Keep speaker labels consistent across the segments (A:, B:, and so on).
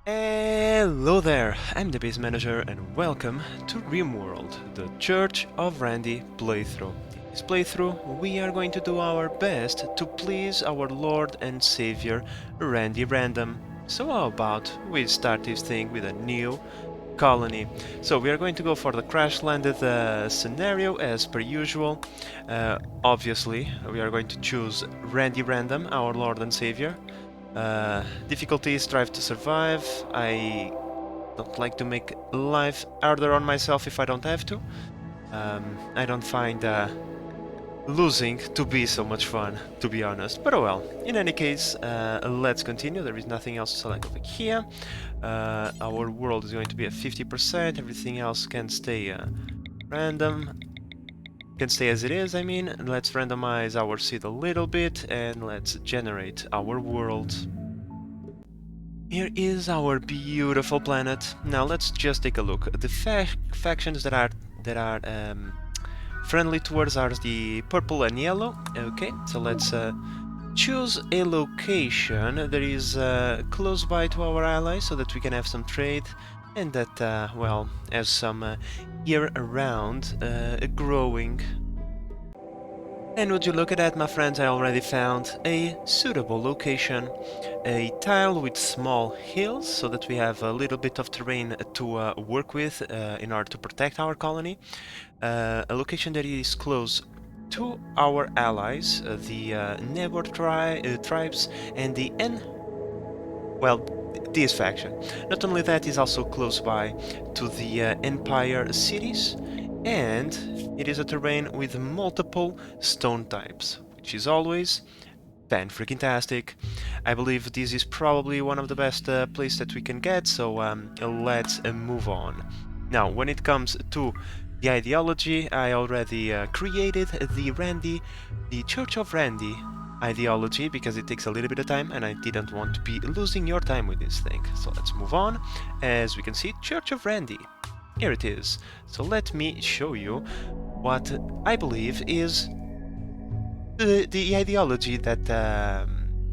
A: Hello there, I'm the base manager and welcome to RimWorld, the Church of Randy playthrough. In this playthrough, we are going to do our best to please our Lord and Savior, Randy Random. So how about we start this thing with a new colony. So we are going to go for the crash landed scenario as per usual. Obviously, we are going to choose Randy Random, our Lord and Savior. Difficulty strive to survive. I don't like to make life harder on myself if I don't have to. I don't find losing to be so much fun, to be honest. But oh well. In any case, let's continue. There is nothing else to select over here. Our world is going to be at 50%. Everything else can stay random. Can stay as it is, I mean. Let's randomize our seed a little bit and let's generate our world. Here is our beautiful planet. Now let's just take a look. The factions that are friendly towards are the purple and yellow. Okay, so let's choose a location that is close by to our allies so that we can have some trade and that, well, has some year-round growing. And would you look at that, my friends, I already found a suitable location. A tile with small hills, so that we have a little bit of terrain to work with in order to protect our colony. A location that is close to our allies, the neighbor tribes, and the this faction. Not only that, is also close by to the Empire cities, and it is a terrain with multiple stone types, which is always fan-freaking-tastic. I believe this is probably one of the best places that we can get, so let's move on. Now, when it comes to the ideology, I already created the Church of Randy ideology, because it takes a little bit of time and I didn't want to be losing your time with this thing. So let's move on. As we can see, Church of Randy. Here it is. So let me show you what I believe is the ideology that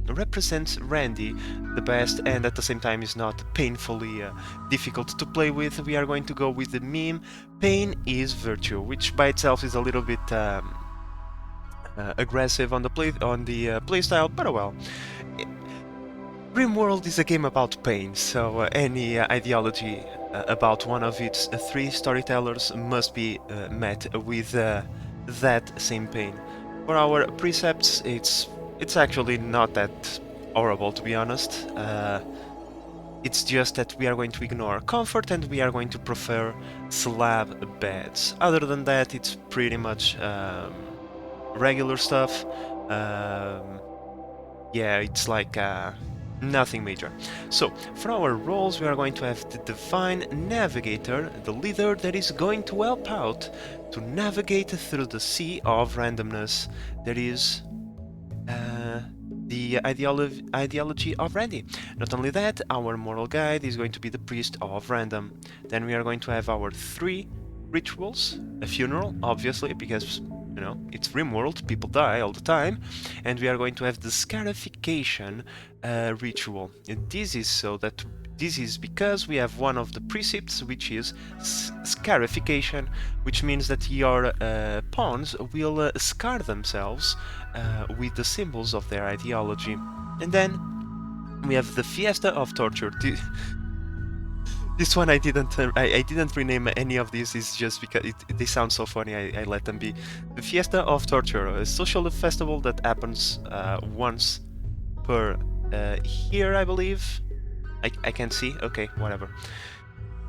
A: represents Randy the best and at the same time is not painfully difficult to play with. We are going to go with the meme Pain is Virtue, which by itself is a little bit aggressive on the playstyle, but oh well. RimWorld is a game about pain, so any ideology about one of its three storytellers must be met with that same pain. For our precepts, it's actually not that horrible, to be honest. It's just that we are going to ignore comfort and we are going to prefer slab beds. Other than that, it's pretty much regular stuff. Yeah, it's like nothing major. So, for our roles, we are going to have the Divine Navigator, the leader that is going to help out to navigate through the sea of randomness that is the ideology of Randy. Not only that, our moral guide is going to be the Priest of Random. Then we are going to have our 3 rituals, a funeral, obviously, because you know, it's RimWorld, people die all the time, and we are going to have the scarification ritual. And this is because we have one of the precepts, which is scarification, which means that your pawns will scar themselves with the symbols of their ideology. And then we have the Fiesta of Torture. This one I didn't rename any of these. It's just because they sound so funny. I let them be. The Fiesta of Torture, a social festival that happens once per year, I believe. I can't see. Okay, whatever.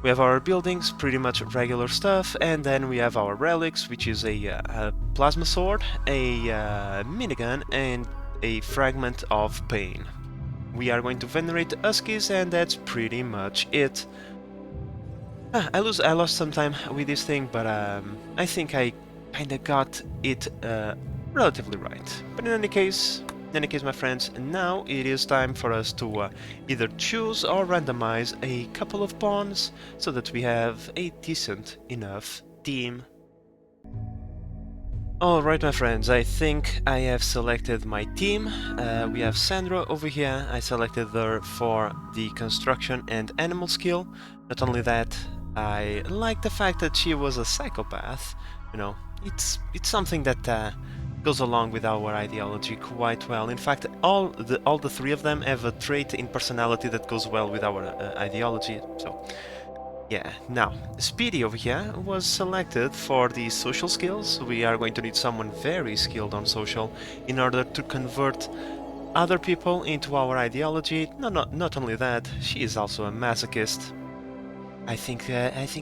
A: We have our buildings, pretty much regular stuff, and then we have our relics, which is a plasma sword, a minigun, and a fragment of pain. We are going to venerate Huskies, and that's pretty much it. I lost some time with this thing, but I think I kinda got it relatively right. But in any case, my friends, now it is time for us to either choose or randomize a couple of pawns so that we have a decent enough team. Alright, my friends, I think I have selected my team. We have Sandra over here. I selected her for the construction and animal skill. Not only that, I like the fact that she was a psychopath. You know, it's something that goes along with our ideology quite well. In fact, all the three of them have a trait in personality that goes well with our ideology. So yeah, now, Speedy over here was selected for the social skills. We are going to need someone very skilled on social in order to convert other people into our ideology. No, not only that, she is also a masochist. I think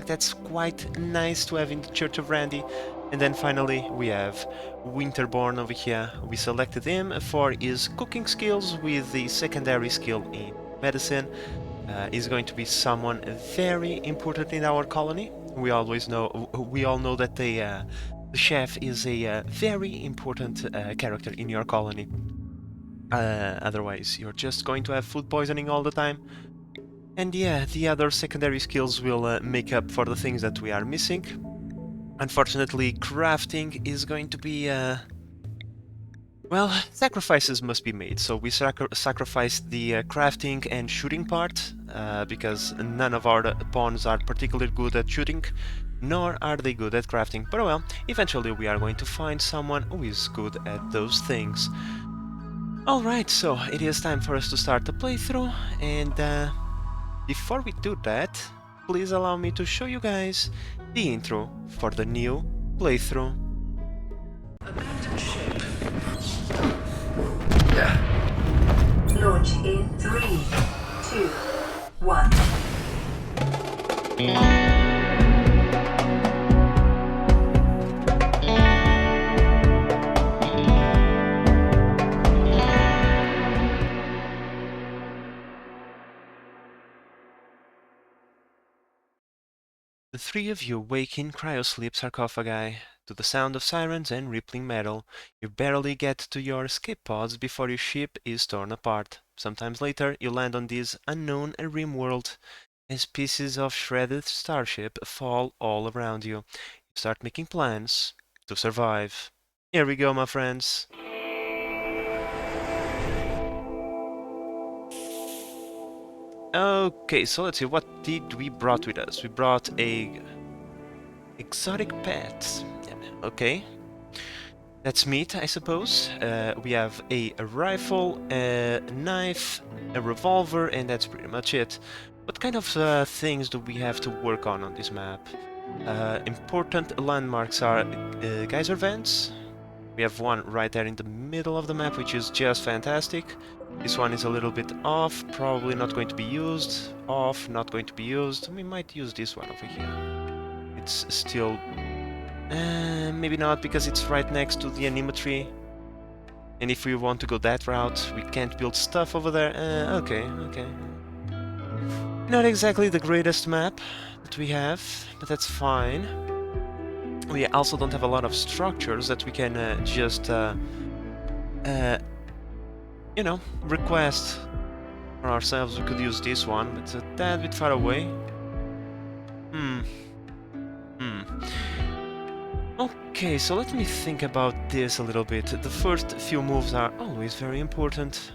A: that's quite nice to have in the Church of Randy. And then finally we have Winterborn over here. We selected him for his cooking skills with the secondary skill in medicine. Is going to be someone very important in our colony. We all know that the chef is a very important character in your colony. Otherwise, you're just going to have food poisoning all the time. And yeah, the other secondary skills will make up for the things that we are missing. Unfortunately, crafting is going to be well, sacrifices must be made, so we sacrificed the crafting and shooting part, because none of our pawns are particularly good at shooting, nor are they good at crafting. But well, eventually we are going to find someone who is good at those things. Alright, so it is time for us to start the playthrough, and before we do that, please allow me to show you guys the intro for the new playthrough.
B: Abandoned ship. Launch in 3, 2, 1.
A: The three of you wake in cryosleep sarcophagi. To the sound of sirens and rippling metal, you barely get to your escape pods before your ship is torn apart. Sometimes later, you land on this unknown RimWorld as pieces of shredded starship fall all around you. You start making plans to survive. Here we go, my friends. Okay, so let's see, what did we brought with us? We brought a exotic pet. Okay. That's meat, I suppose. We have a rifle, a knife, a revolver, and that's pretty much it. What kind of things do we have to work on this map? Important landmarks are geyser vents. We have one right there in the middle of the map, which is just fantastic. This one is a little bit off, probably not going to be used. Off, not going to be used. We might use this one over here. It's still... maybe not, because it's right next to the animatry. And if we want to go that route, we can't build stuff over there. Okay. Not exactly the greatest map that we have, but that's fine. We also don't have a lot of structures that we can just, you know, request for ourselves. We could use this one, but it's a tad bit far away. Okay, so let me think about this a little bit. The first few moves are always very important.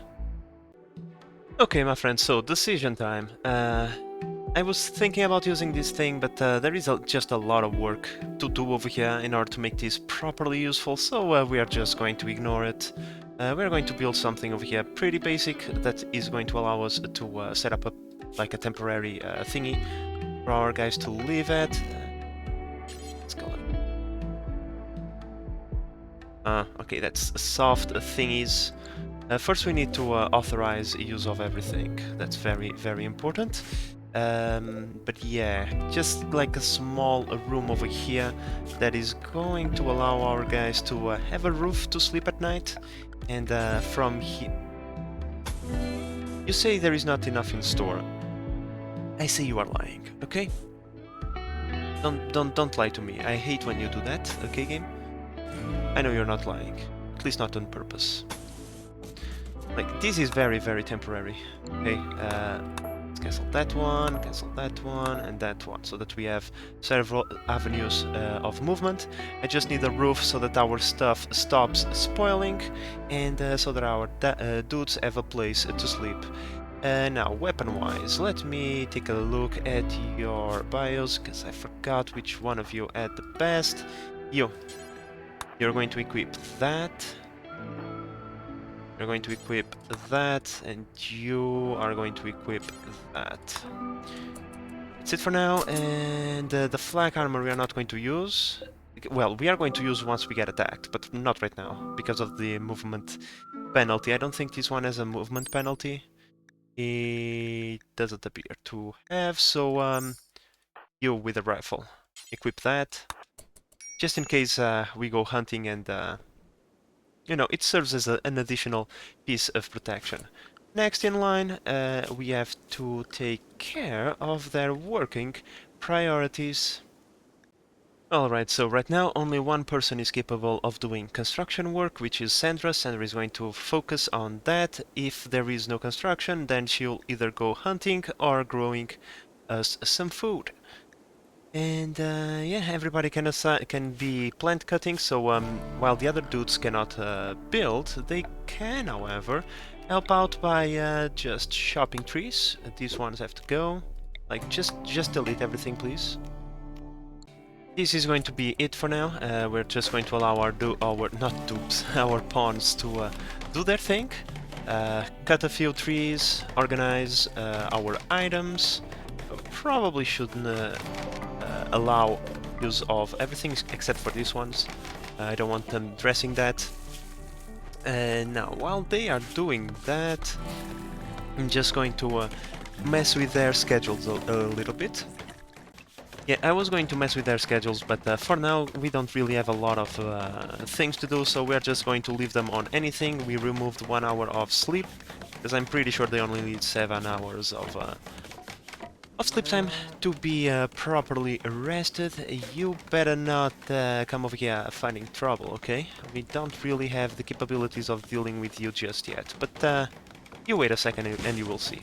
A: Okay, my friends, so decision time. I was thinking about using this thing, but there is just a lot of work to do over here in order to make this properly useful, so we are just going to ignore it. We're going to build something over here pretty basic that is going to allow us to set up like a temporary thingy for our guys to live at. Let's go. Okay, that's soft thingies. First we need to authorize use of everything. That's very, very important. But yeah, just like a small room over here that is going to allow our guys to have a roof to sleep at night. And from here... You say there is not enough in store. I say you are lying, okay? Don't lie to me. I hate when you do that, okay, game? I know you're not lying. At least not on purpose. Like, this is very, very temporary. Okay, let's cancel that one, and that one, so that we have several avenues of movement. I just need a roof so that our stuff stops spoiling, and so that our dudes have a place to sleep. Now, weapon-wise, let me take a look at your bios, because I forgot which one of you had the best. You're going to equip that. You're going to equip that, and you are going to equip that. That's it for now, and the flak armor we are not going to use. Well, we are going to use once we get attacked, but not right now, because of the movement penalty. I don't think this one has a movement penalty. It doesn't appear to have, so you with a rifle. Equip that, just in case we go hunting and you know, it serves as an additional piece of protection. Next in line, we have to take care of their working priorities. Alright, so right now only one person is capable of doing construction work, which is Sandra. Sandra is going to focus on that. If there is no construction, then she'll either go hunting or growing us some food. And yeah, everybody can be plant cutting, so while the other dudes cannot build, they can, however, help out by just chopping trees. These ones have to go. Like, just delete everything, please. This is going to be it for now. We're just going to allow our not dupes, our pawns to do their thing. Cut a few trees, organize our items. Probably shouldn't allow use of everything except for these ones. I don't want them dressing that. And now, while they are doing that, I'm just going to mess with their schedules a little bit. Yeah, I was going to mess with their schedules, but for now we don't really have a lot of things to do, so we're just going to leave them on anything. We removed 1 hour of sleep, because I'm pretty sure they only need 7 hours of sleep time to be properly rested. You better not come over here finding trouble, okay? We don't really have the capabilities of dealing with you just yet, but you wait a second and you will see.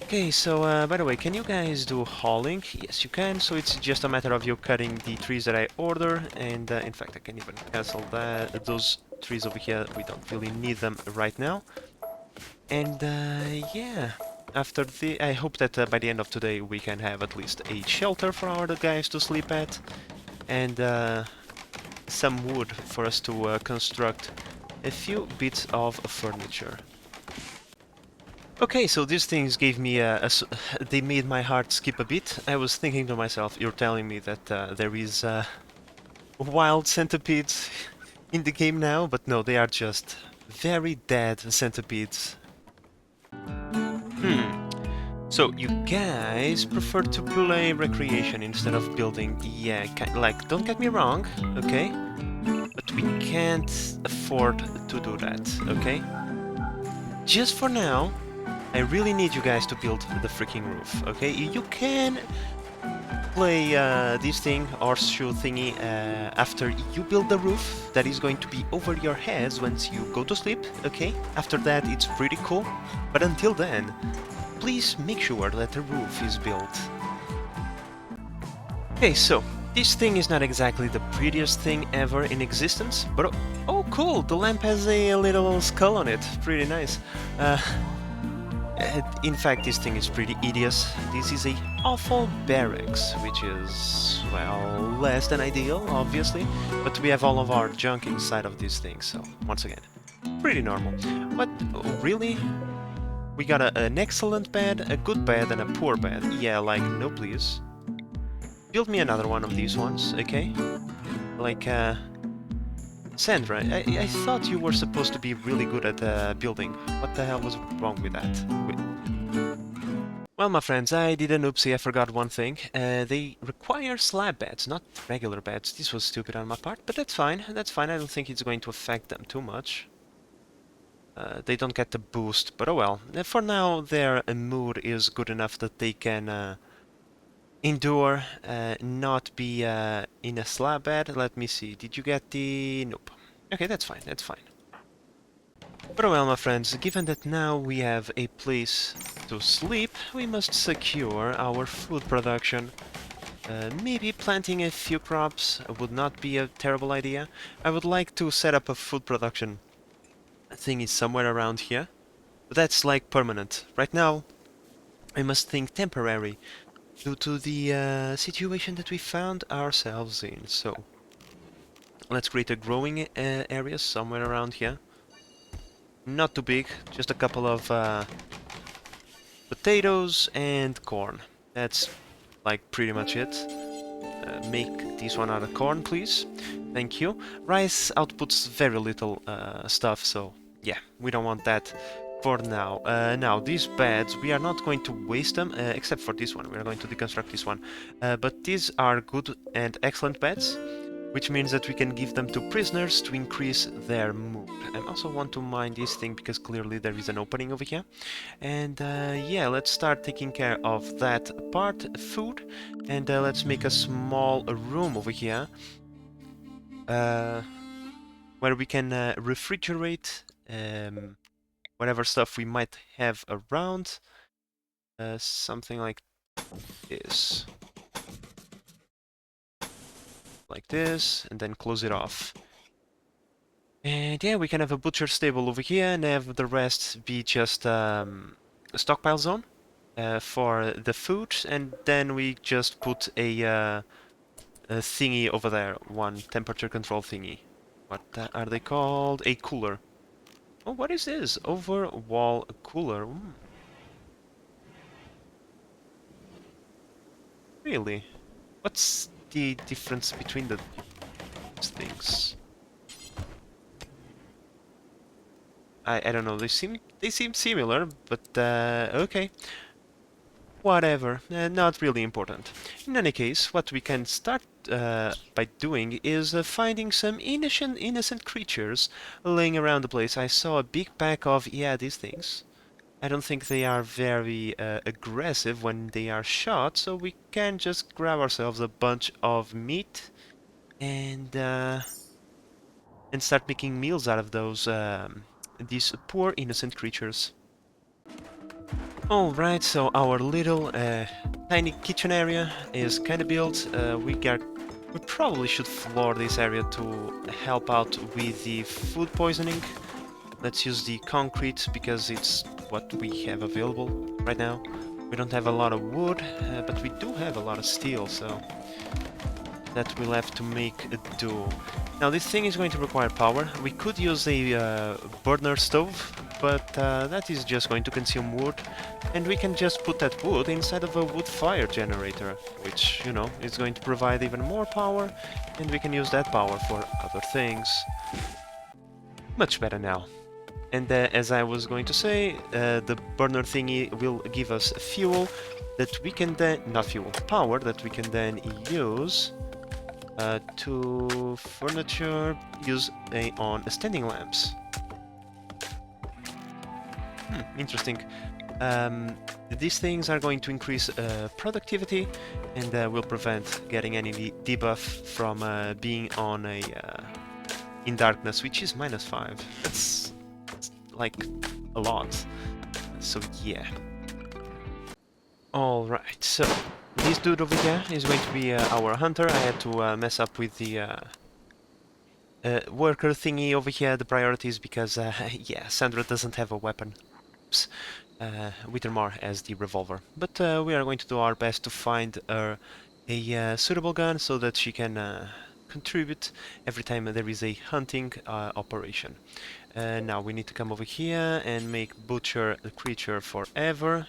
A: Okay, so by the way, can you guys do hauling? Yes, you can, so it's just a matter of you cutting the trees that I order, and in fact I can even cancel those trees over here. We don't really need them right now. And yeah, after I hope that by the end of today we can have at least a shelter for our guys to sleep at, and some wood for us to construct a few bits of furniture. Okay, so these things gave me they made my heart skip a bit. I was thinking to myself, you're telling me that there is wild centipedes in the game now, but no, they are just very dead centipedes. So you guys prefer to play recreation instead of building? Yeah, like, don't get me wrong, okay? But we can't afford to do that, okay? Just for now, I really need you guys to build the freaking roof, okay? You can play this thing, horseshoe thingy, after you build the roof that is going to be over your heads once you go to sleep, okay? After that, it's pretty cool. But until then, please make sure that the roof is built. Okay, so this thing is not exactly the prettiest thing ever in existence, but oh cool, the lamp has a little skull on it, pretty nice. In fact, this thing is pretty hideous. This is a awful barracks, which is, well, less than ideal, obviously, but we have all of our junk inside of this thing, so, once again, pretty normal. But, really? We got an excellent bed, a good bed, and a poor bed. Yeah, like, no please. Build me another one of these ones, okay? Like, Sandra, I thought you were supposed to be really good at building. What the hell was wrong with that? Well, my friends, I did an oopsie, I forgot one thing. They require slab beds, not regular beds. This was stupid on my part, but that's fine, I don't think it's going to affect them too much. They don't get the boost, but oh well. For now, their mood is good enough that they can endure, not be in a slab bed. Let me see, did you get the... Nope. Okay, that's fine, that's fine. But well, my friends, given that now we have a place to sleep, we must secure our food production. Maybe planting a few crops would not be a terrible idea. I would like to set up a food production thingy somewhere around here. But that's like permanent. Right now, I must think temporary due to the situation that we found ourselves in. So, let's create a growing area somewhere around here. Not too big, just a couple of potatoes and corn. That's like pretty much it. Make this one out of corn, please. Thank you. Rice outputs very little stuff, so yeah, we don't want that for now. Now, these beds, we are not going to waste them, except for this one. We are going to deconstruct this one. But these are good and excellent beds, which means that we can give them to prisoners to increase their mood. I also want to mine this thing because clearly there is an opening over here. And yeah, let's start taking care of that part, food, and let's make a small room over here where we can refrigerate whatever stuff we might have around. Something like this. Like this, and then close it off. And yeah, we can have a butcher stable over here and have the rest be just a stockpile zone for the food, and then we just put a thingy over there, one temperature control thingy. What are they called? A cooler. Oh, what is this? Over wall cooler. Really? What's the difference between the things? I don't know. They seem similar, but okay. Whatever. Not really important. In any case, what we can start by doing is finding some innocent creatures laying around the place. I saw a big pack of these things. I don't think they are very aggressive when they are shot, so we can just grab ourselves a bunch of meat and start making meals out of these poor innocent creatures. Alright, so our little tiny kitchen area is kind of built. We probably should floor this area to help out with the food poisoning. Let's use the concrete because it's what we have available right now. We don't have a lot of wood, but we do have a lot of steel, so that we'll have to make do. Now this thing is going to require power. We could use a burner stove, but that is just going to consume wood, and we can just put that wood inside of a wood fire generator, which, you know, is going to provide even more power, and we can use that power for other things. Much better now. And as I was going to say, the burner thingy will give us fuel that we can then, not fuel, power that we can then use to furniture, use on standing lamps. Interesting. These things are going to increase productivity and will prevent getting any debuff from being on in darkness, which is -5. That's like a lot. So yeah. Alright, so this dude over here is going to be our hunter. I had to mess up with the worker thingy over here, the priorities, because yeah, Sandra doesn't have a weapon. Oops. Wittermar has the revolver. But we are going to do our best to find her a suitable gun so that she can contribute every time there is a hunting operation. Now we need to come over here and make butcher the creature forever.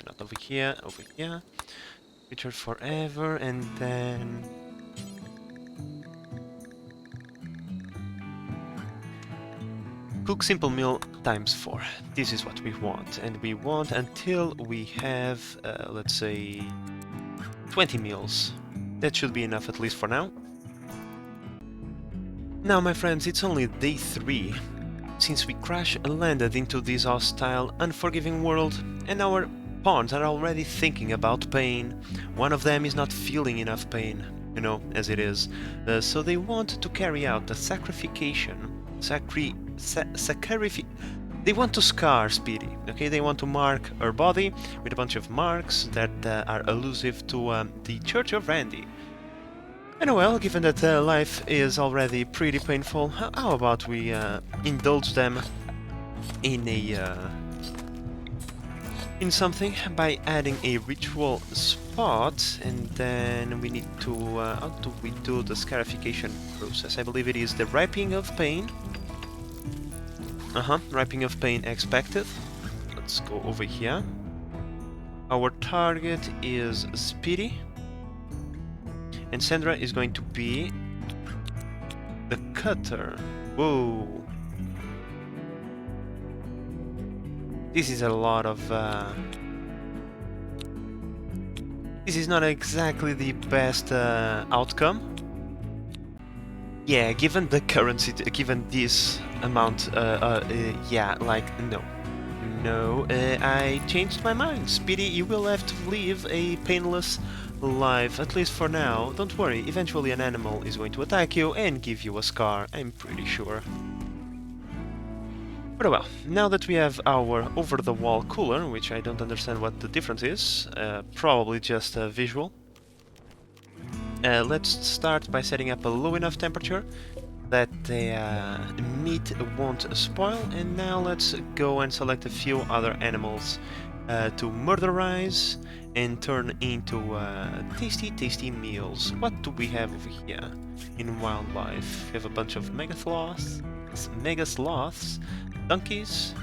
A: Not over here, over here. Creature forever, and then cook simple meal ×4. This is what we want, and we want until we have, let's say, 20 meals. That should be enough, at least for now. Now, my friends, it's only day 3 since we crash landed into this hostile, unforgiving world, and our pawns are already thinking about pain. One of them is not feeling enough pain, you know, as it is, so they want to carry out a sacrification They want to scar Speedy, okay? They want to mark her body with a bunch of marks that are elusive to the Church of Randy. And well, given that life is already pretty painful, how about we indulge them in in something by adding a ritual spot, and then we need to how do we do the scarification process? I believe it is the ripening of pain. Ripening of pain expected. Let's go over here. Our target is Speedy, and Sandra is going to be the cutter. Whoa. This is a lot of... This is not exactly the best outcome. Yeah, given the currency, given this amount, yeah, like, no. No, I changed my mind. Speedy, you will have to live a painless life, at least for now. Don't worry, eventually an animal is going to attack you and give you a scar, I'm pretty sure. But well, now that we have our over-the-wall cooler, which I don't understand what the difference is, probably just visual, let's start by setting up a low enough temperature that the meat won't spoil, and now let's go and select a few other animals to murderize and turn into tasty meals. What do we have over here in wildlife? We have a bunch of megasloths, donkeys.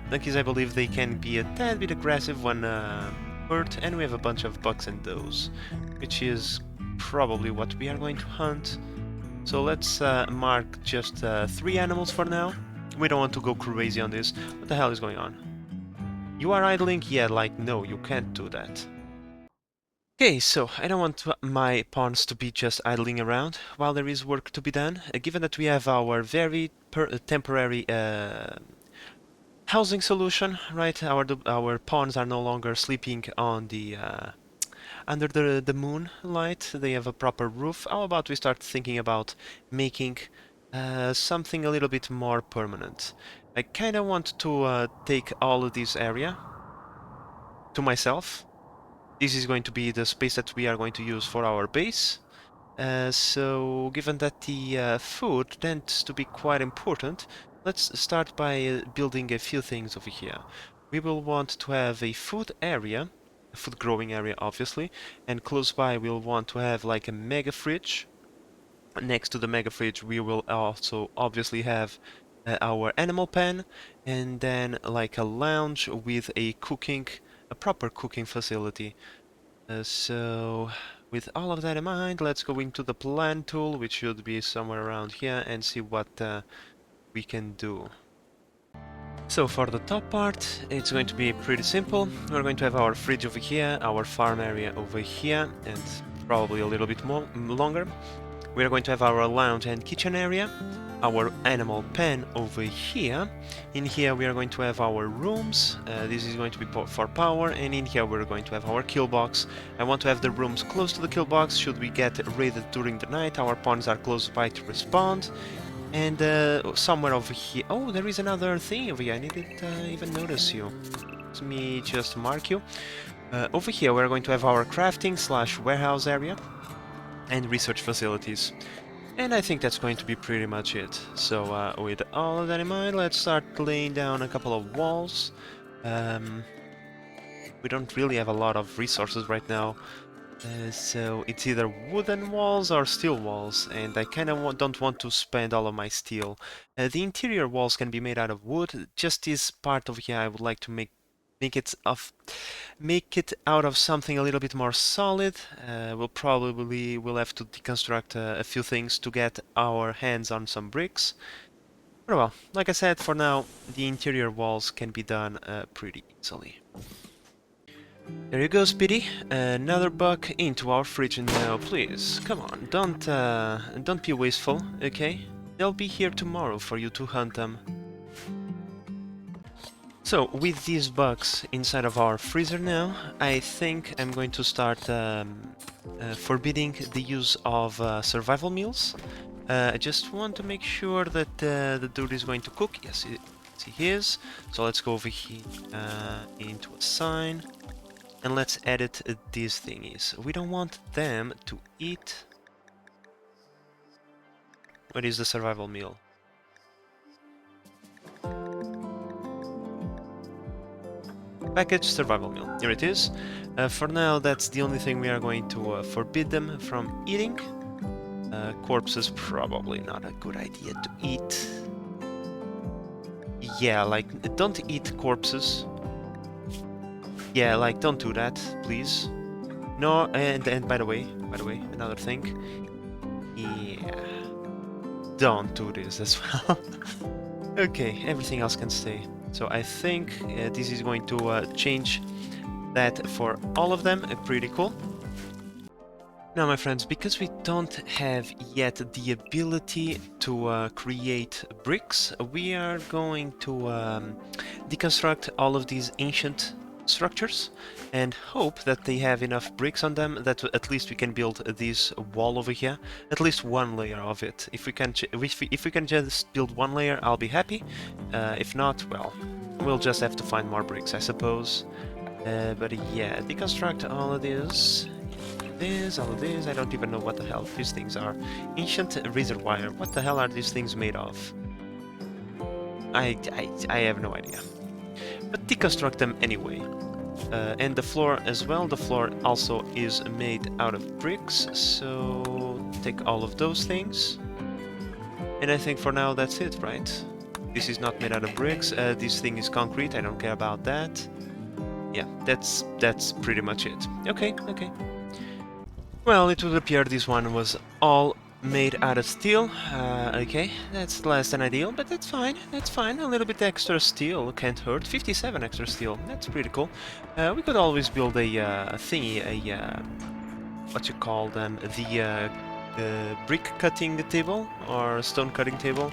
A: Donkeys, I believe they can be a tad bit aggressive when hurt, and we have a bunch of bucks and does, which is probably what we are going to hunt. So let's mark just 3 animals for now. We don't want to go crazy on this. What the hell is going on? You are idling? Yeah, like, no, you can't do that. Okay, so I don't want my pawns to be just idling around while there is work to be done. Given that we have our very temporary housing solution, right? Our pawns are no longer sleeping on the under the moonlight. They have a proper roof. How about we start thinking about making something a little bit more permanent? I kind of want to take all of this area to myself. This is going to be the space that we are going to use for our base. So given that the food tends to be quite important, let's start by building a few things over here. We will want to have a food area, a food growing area obviously, and close by we'll want to have like a mega fridge. Next to the mega fridge we will also obviously have our animal pen, and then like a lounge with a proper cooking facility. So with all of that in mind, let's go into the plan tool, which should be somewhere around here, and see what we can do. So for the top part, it's going to be pretty simple. We're going to have our fridge over here, our farm area over here, and probably a little bit more longer. We're going to have our lounge and kitchen area, our animal pen over here. In here we are going to have our rooms. This is going to be for power, and in here we're going to have our kill box. I want to have the rooms close to the kill box. Should we get raided during the night, our pawns are close by to respond. And somewhere over here... Oh, there is another thing over here. I didn't even notice you. Let me just mark you. Over here we're going to have our crafting / warehouse area and research facilities. And I think that's going to be pretty much it. So with all of that in mind, let's start laying down a couple of walls. We don't really have a lot of resources right now. So it's either wooden walls or steel walls, and I kind of don't want to spend all of my steel. The interior walls can be made out of wood. Just this part over here I would like to make it out of something a little bit more solid. We'll have to deconstruct a few things to get our hands on some bricks. But well, like I said, for now the interior walls can be done pretty easily. There you go, Speedy. Another buck into our fridge now, please. Come on, don't be wasteful, okay? They'll be here tomorrow for you to hunt them. So, with these bucks inside of our freezer now, I think I'm going to start forbidding the use of survival meals. I just want to make sure that the dude is going to cook. Yes, he is. So let's go over here into assign, and let's edit these thingies. We don't want them to eat. What is the survival meal? Package survival meal. Here it is. For now, that's the only thing we are going to forbid them from eating. Corpses, probably not a good idea to eat. Yeah, like, don't eat corpses. Yeah, like, don't do that, please. No, and by the way, another thing. Yeah, don't do this as well. Okay, everything else can stay. So I think this is going to change that for all of them. Pretty cool. Now, my friends, because we don't have yet the ability to create bricks, we are going to deconstruct all of these ancient structures and hope that they have enough bricks on them that at least we can build this wall over here, at least one layer of it. If we can, if we can just build one layer, I'll be happy. If not, well, we'll just have to find more bricks, I suppose. But yeah, deconstruct all of this. All of this, I don't even know what the hell these things are. Ancient razor wire, what the hell are these things made of? I have no idea. But deconstruct them anyway. And the floor as well, the floor also is made out of bricks, so take all of those things. And I think for now that's it, right? This is not made out of bricks, this thing is concrete, I don't care about that. Yeah, that's pretty much it. Okay. Well, it would appear this one was all made out of steel. Okay, that's less than ideal, but that's fine. A little bit extra steel can't hurt. 57 extra steel, that's pretty cool. We could always build a thingy, what you call them, the brick cutting table or stone cutting table.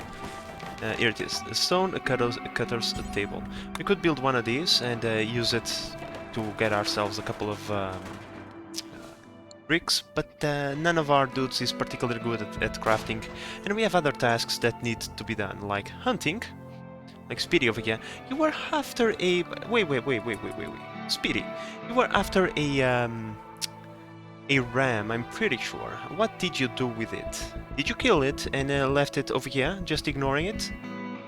A: Here it is, the stone cutter's table. We could build one of these and use it to get ourselves a couple of bricks, but none of our dudes is particularly good at crafting, and we have other tasks that need to be done, like hunting. Like Speedy over here. You were after a... Wait. Speedy, you were after a ram, I'm pretty sure. What did you do with it? Did you kill it and left it over here, just ignoring it?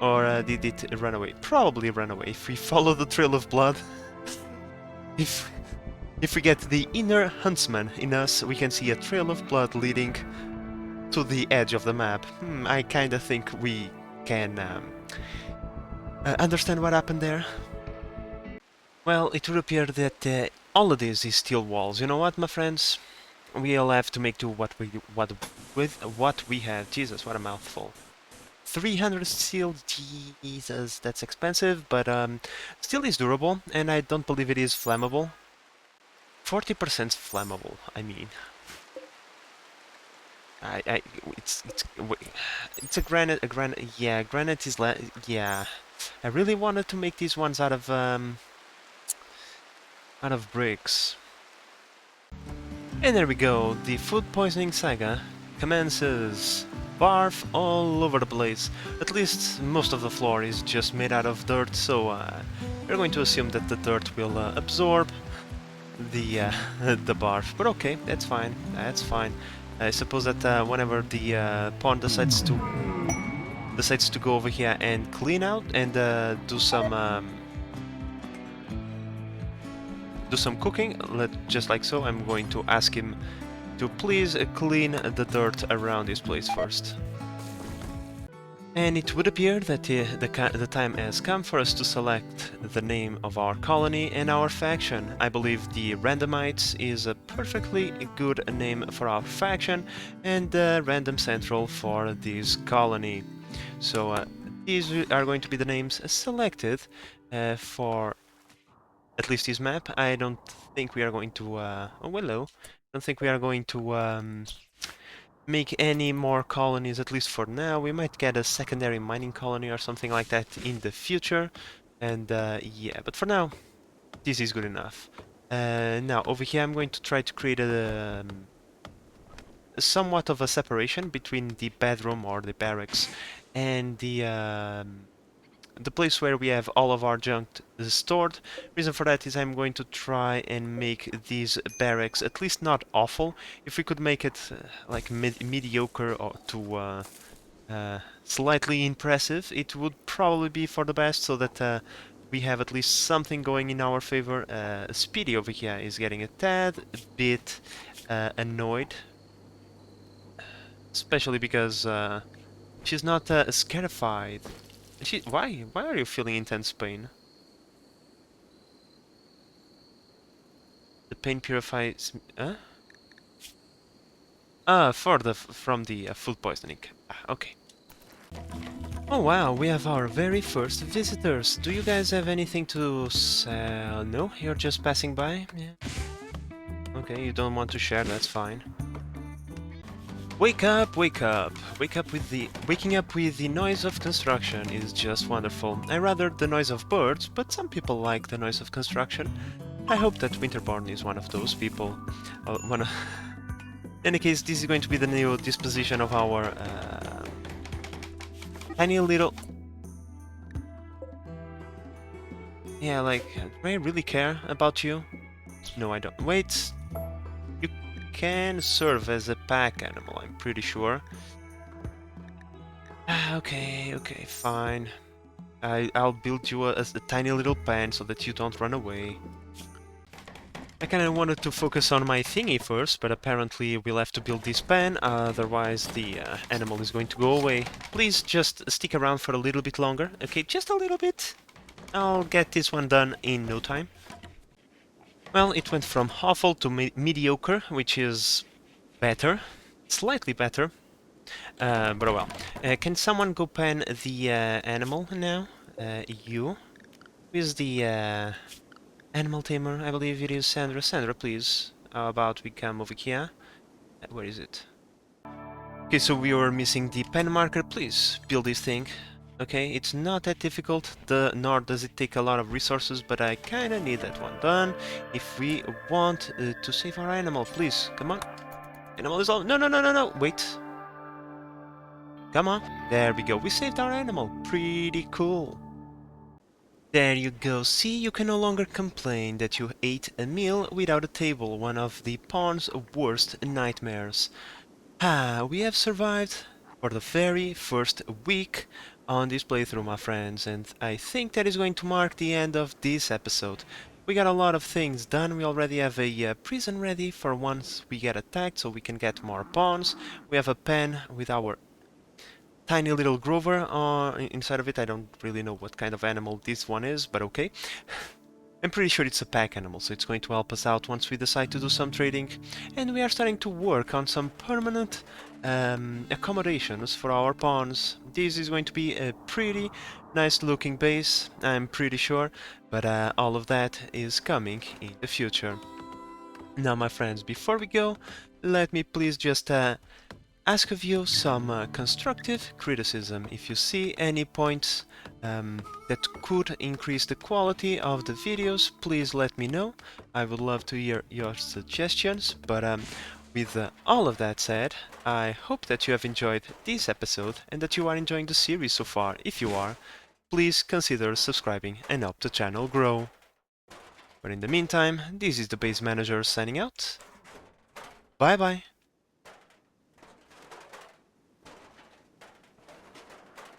A: Or did it run away? Probably run away, if we follow the trail of blood. If we get the inner huntsman in us, we can see a trail of blood leading to the edge of the map. I kinda think we can understand what happened there. Well, it would appear that all of this is steel walls. You know what, my friends? We'll have to make do with what we have. Jesus, what a mouthful. 300 steel, Jesus, that's expensive, but steel is durable, and I don't believe it is flammable. 40% flammable, I mean. It's a granite, yeah, granite is yeah. I really wanted to make these ones out of bricks. And there we go, the food poisoning saga commences. Barf all over the place. At least most of the floor is just made out of dirt, so we're going to assume that the dirt will absorb the the barf. But okay, that's fine. I suppose that whenever the pawn decides to go over here and clean out and do some cooking, just like so, I'm going to ask him to please clean the dirt around this place first. And it would appear that the time has come for us to select the name of our colony and our faction. I believe the randomites is a perfectly good name for our faction, and random central for this colony. So these are going to be the names selected for at least this map. I don't think we are going to... oh, hello. I don't think we are going to make any more colonies, at least for now. We might get a secondary mining colony or something like that in the future. And yeah, but for now, this is good enough. Now, over here I'm going to try to create somewhat of a separation between the bedroom or the barracks and the place where we have all of our junk stored. Reason for that is I'm going to try and make these barracks at least not awful. If we could make it like mediocre or to slightly impressive, it would probably be for the best, so that we have at least something going in our favor. Speedy over here is getting a tad bit annoyed, especially because she's not scarified. Why are you feeling intense pain? The pain purifies. Huh? Ah, from the food poisoning. Ah, okay. Oh wow, we have our very first visitors. Do you guys have anything to sell? No, you're just passing by? Yeah. Okay, you don't want to share, that's fine. Wake up, wake up! Waking up with the noise of construction is just wonderful. I rather the noise of birds, but some people like the noise of construction. I hope that Winterborn is one of those people. In any case, this is going to be the new disposition of our tiny little... Yeah, like, do I really care about you? No, I don't. Wait, you can serve as a pack animal, I'm pretty sure. Okay, fine. I'll build you a tiny little pen so that you don't run away. I kinda wanted to focus on my thingy first, but apparently we'll have to build this pen, otherwise the animal is going to go away. Please just stick around for a little bit longer, okay? Just a little bit. I'll get this one done in no time. Well, it went from awful to mediocre, which is better. Slightly better. But oh well. Can someone go pen the animal now? You? Who is the animal tamer? I believe it is Sandra. Sandra, please. How about we come over here? Where is it? Okay, so we were missing the pen marker. Please build this thing. Okay, it's not that difficult, nor does it take a lot of resources, but I kinda need that one done if we want to save our animal. Please, come on. Animal is all... No, wait. Come on. There we go. We saved our animal. Pretty cool. There you go. See, you can no longer complain that you ate a meal without a table, one of the pawn's worst nightmares. We have survived for the very first week on this playthrough, my friends, and I think that is going to mark the end of this episode. We got a lot of things done. We already have a prison ready for once we get attacked, so we can get more pawns. We have a pen with our tiny little Grover inside of it. I don't really know what kind of animal this one is, but okay. I'm pretty sure it's a pack animal, so it's going to help us out once we decide to do some trading. And we are starting to work on some permanent accommodations for our pawns. This is going to be a pretty nice looking base, I'm pretty sure, but all of that is coming in the future. Now, my friends, before we go, let me please just ask of you some constructive criticism. If you see any points that could increase the quality of the videos, please let me know. I would love to hear your suggestions, but with all of that said, I hope that you have enjoyed this episode and that you are enjoying the series so far. If you are, please consider subscribing and help the channel grow. But in the meantime, this is the Base Manager signing out. Bye bye!